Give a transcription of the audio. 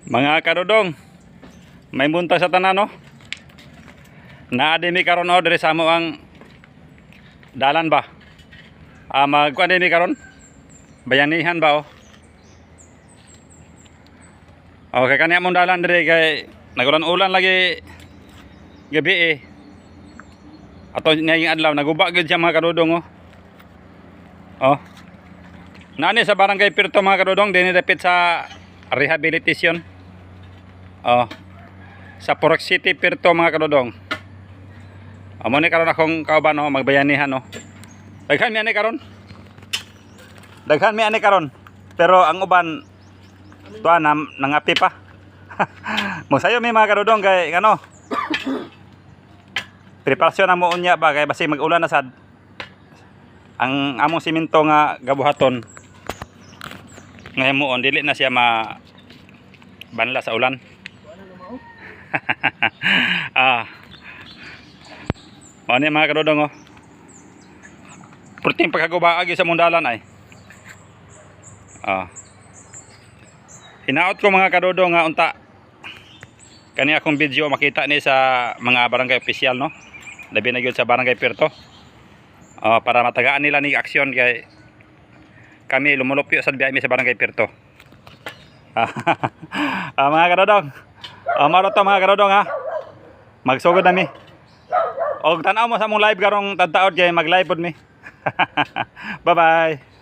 Mga kadodong, may buntag sa tanan no. Naadimi karon o diri sa amo ang dalan ba. Magkuan dinhi karon. Bayanihan ba o. Okay kanya mong dalan diri kay nagulan-ulan lagi gabi eh. Ato ngayong adlaw naguba gyud siya mga kadodong oh. Oh. Nani sa barangay Pirto mga kadodong dinhi dapit sa rehabilitation. Oh. Sa Purok City Pirto mga kadodong. Amo ni karon akong kauban no magbayanihan no. Daghan mi ani karon. Daghan mi ani karon. Pero ang uban tuan nangapi pa. Mosayo mi mga kadodong kay ano. Preparasyon na mo unya ba kay basi mag-ulan na sad. Ang among simento nga gabuhaton ngayon mo dili na siya banla sa ulan. Ano mga kadodong oh. Perting pagkagubaagi sa mundalan ay. Hinaot ko mga kadodong nga unta. Kani akong video makita ni sa mga barangay opisyal no. Labi na gyud sa barangay Pirto. Para matagaan nila ni aksyon kay kami lumulupyo sa biyahe sa barangay Pirto. Mga kadodong. Maro to mga kadodong ha. Magsugod na mi. Og tan-aw mo sa mong live karong tadtaod kay mag-live pod mi. Bye bye.